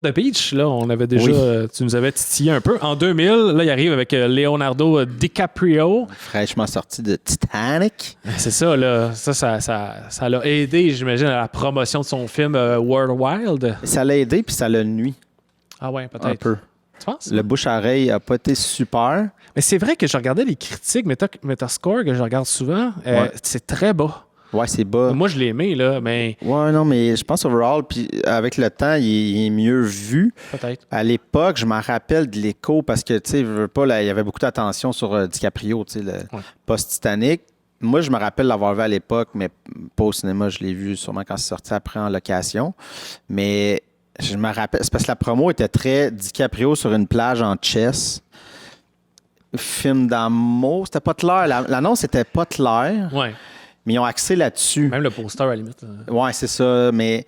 The Beach, là, on avait déjà, Oui. tu nous avais titillé un peu. En 2000, là, il arrive avec Leonardo DiCaprio. Fraîchement sorti de Titanic. C'est ça, là. Ça l'a aidé, j'imagine, à la promotion de son film World Wild. Ça l'a aidé, puis ça l'a nuit Ah ouais, un peut-être. peu. Tu penses? Le bouche-à-oreille n'a pas été super. Mais c'est vrai que je regardais les critiques Metascore, que je regarde souvent. Ouais. C'est très bas. Ouais, c'est bas. Moi, je l'ai aimé, là, mais Ouais, non, mais je pense overall, puis avec le temps, il est mieux vu. peut-être. À l'époque, je m'en rappelle de l'écho parce que, tu sais, veux pas, là, il y avait beaucoup d'attention sur DiCaprio, tu sais, le post-Titanic. Moi, je me rappelle l'avoir vu à l'époque, mais pas au cinéma. Je l'ai vu sûrement quand c'est sorti après en location. Mais je me rappelle, c'est parce que la promo était très DiCaprio sur une plage en chess. Film d'amour, c'était pas clair. L'annonce était pas claire, Ouais. mais ils ont axé là-dessus. Même le poster, à la limite. Ouais, c'est ça. Mais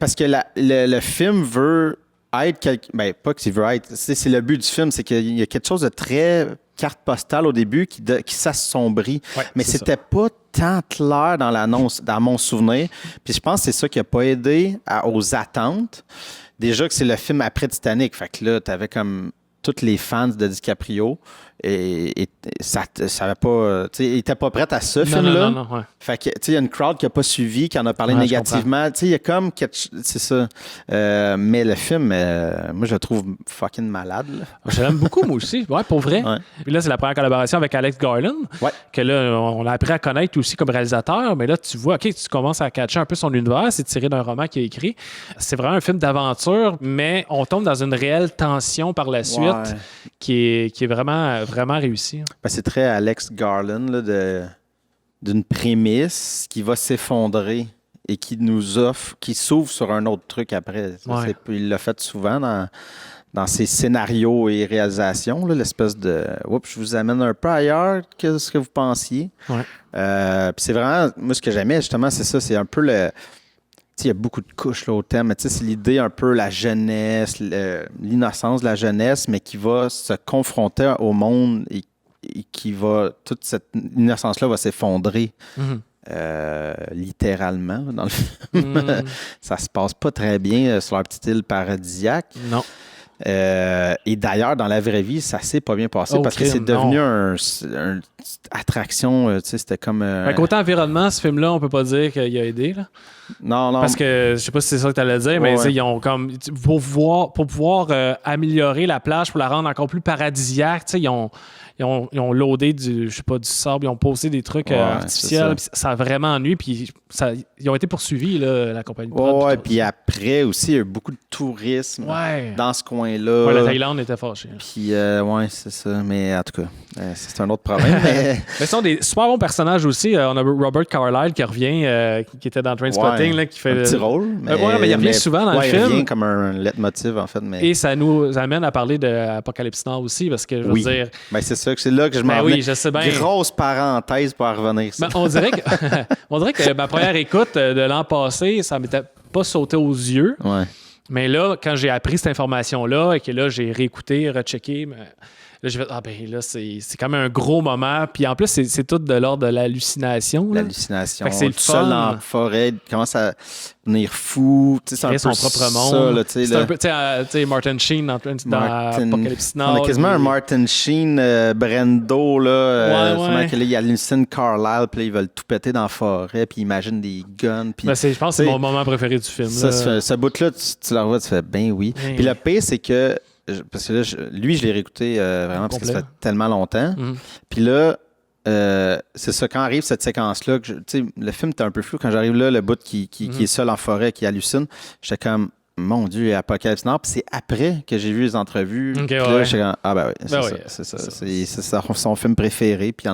parce que le film veut être. Ben, pas qu'il veut être. C'est le but du film, c'est qu'il y a quelque chose de très carte postale au début qui s'assombrit. Ouais, mais c'est c'était pas tant clair dans l'annonce, dans mon souvenir. Puis je pense que c'est ça qui n'a pas aidé aux attentes. Déjà que c'est le film après Titanic. Fait que là, t'avais comme tous les fans de DiCaprio et ça avait pas. Tu sais, ils n'étaient pas prêts à ce film-là. Non, ouais. Fait que, tu sais, il y a une crowd qui n'a pas suivi, qui en a parlé Ouais, négativement. Tu sais, il y a comme. C'est ça. Mais le film, moi, je le trouve fucking malade. Là. Je l'aime beaucoup, moi aussi. Ouais, pour vrai. Ouais. Puis là, c'est la première collaboration avec Alex Garland. Ouais. Que là, on a appris à connaître aussi comme réalisateur. Mais là, tu vois, OK, tu commences à catcher un peu son univers. C'est tiré d'un roman qu'il a écrit. C'est vraiment un film d'aventure, mais on tombe dans une réelle tension par la suite Ouais. qui est vraiment, vraiment réussie. Ben, c'est très Alex Garland, là, d'une prémisse qui va s'effondrer et qui nous offre, qui s'ouvre sur un autre truc après. Ça, Ouais. il l'a fait souvent dans ses scénarios et réalisations, là, l'espèce de oups, je vous amène un peu ailleurs que ce que vous pensiez. Ouais. Puis c'est vraiment, moi, ce que j'aimais, justement, c'est ça, c'est un peu le. Tu sais, il y a beaucoup de couches là, au thème, mais tu sais, c'est l'idée un peu la jeunesse, l'innocence de la jeunesse, mais qui va se confronter au monde et qui va. Toute cette innocence-là va s'effondrer. Mhm. Littéralement dans le film. Mm. Ça se passe pas très bien sur leur petite île paradisiaque. Non. Et d'ailleurs, dans la vraie vie, ça s'est pas bien passé Oh, parce que crime, c'est devenu une attraction. Tu sais, c'était comme. Côté environnement, ce film-là, on peut pas dire qu'il a aidé. Là. Non. Parce que, je sais pas si c'est ça que tu allais dire, mais Ouais. ils ont comme. Pour pouvoir améliorer la plage, pour la rendre encore plus paradisiaque, ils ont loadé du sable, ils ont posé des trucs artificiels. Puis ça a vraiment ennuyé. Puis ils ont été poursuivis, là, la compagnie de prod. Ouais, puis après aussi, il y a eu beaucoup de tourisme dans ce coin-là. Ouais, la Thaïlande était fâchée. Puis, ouais, c'est ça. Mais en tout cas, c'est un autre problème. mais ce sont des super bons personnages aussi. On a Robert Carlyle qui revient, qui était dans Trainspotting, là, qui fait un petit rôle. Mais il revient souvent dans le film. Il revient comme un leitmotiv, en fait. Mais... Et ça nous amène à parler d'Apocalypse Now aussi, parce que je veux dire. Ben, c'est là que je m'en oui, je sais bien. Grosse parenthèse pour en revenir. Ben, on dirait que ma première écoute de l'an passé, ça m'était pas sauté aux yeux. Ouais. Mais là, quand j'ai appris cette information-là et que là, j'ai réécouté, rechecké, là, j'ai fait, là, c'est quand même un gros moment. Puis en plus, c'est tout de l'ordre de l'hallucination. L'hallucination. C'est le seul fun. dans la forêt, il commence à devenir fou. C'est un peu son propre monde. ça. Là, c'est un peu, tu sais, Martin Sheen dans Apocalypse Now. On a quasiment un Martin Sheen, Brando, là. Ouais. Que là, il hallucine Carlyle, puis là, ils veulent tout péter dans la forêt, puis ils imaginent des guns. Puis, je pense que c'est mon moment préféré du film. Ce bout-là, tu le revois, tu fais, ben oui. Puis le pire, c'est que parce que là, lui, je l'ai réécouté vraiment parce que ça fait tellement longtemps. Mm-hmm. Puis là, c'est ça, quand arrive cette séquence-là, le film était un peu flou. Quand j'arrive là, le bout qui est seul en forêt, qui hallucine, j'étais comme, mon Dieu, Apocalypse Now. Puis c'est après que j'ai vu les entrevues. Okay, puis là, j'étais comme, ben oui, c'est ça. C'est son film préféré. Puis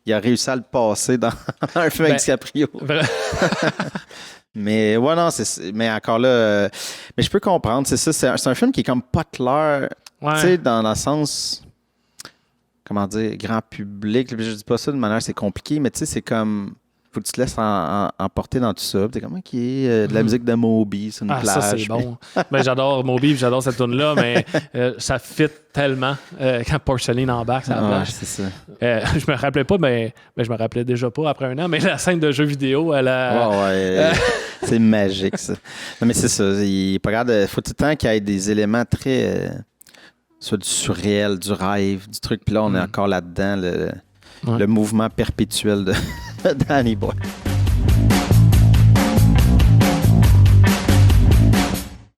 il a réussi à le passer dans un film avec DiCaprio. Mais ouais, non, mais encore là, mais je peux comprendre, c'est ça, c'est un film qui est comme pas clair, tu sais, dans le sens, comment dire, grand public. Je dis pas ça de manière, c'est compliqué, mais tu sais, c'est comme, faut que tu te laisses emporter dans tout ça. T'es comme, OK, de la musique de Moby sur une plage. Ça, c'est bon. Ben, j'adore Moby, j'adore cette tune-là, mais ça fit tellement quand Porcelain embarque sur la plage. C'est ça. Je me rappelais pas, mais je me rappelais déjà pas après un an, mais la scène de jeu vidéo, elle a... c'est magique, ça. Non, mais c'est ça. Il faut tout le temps qu'il y ait des éléments très... soit du surréel, du rêve, du truc. Puis là, on est encore là-dedans, le mouvement perpétuel de Danny Boy.